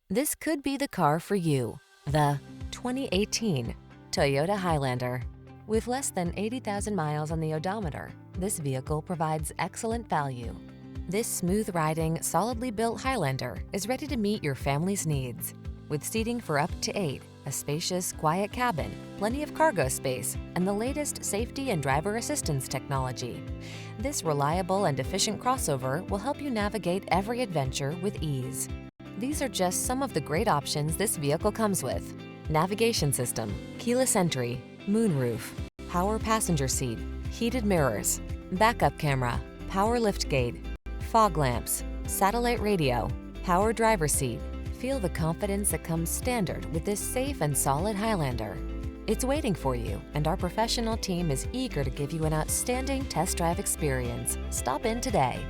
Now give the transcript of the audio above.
This could be the car for you. The 2018 Toyota Highlander. With less than 80,000 miles on the odometer, this vehicle provides excellent value. This smooth-riding, solidly built Highlander is ready to meet your family's needs. With seating for up to 8, a spacious, quiet cabin, plenty of cargo space, and the latest safety and driver assistance technology, this reliable and efficient crossover will help you navigate every adventure with ease. These are just some of the great options this vehicle comes with: navigation system, keyless entry, moonroof, power passenger seat, heated mirrors, backup camera, power liftgate, fog lamps, satellite radio, power driver seat. Feel the confidence that comes standard with this safe and solid Highlander. It's waiting for you, and our professional team is eager to give you an outstanding test drive experience. Stop in today.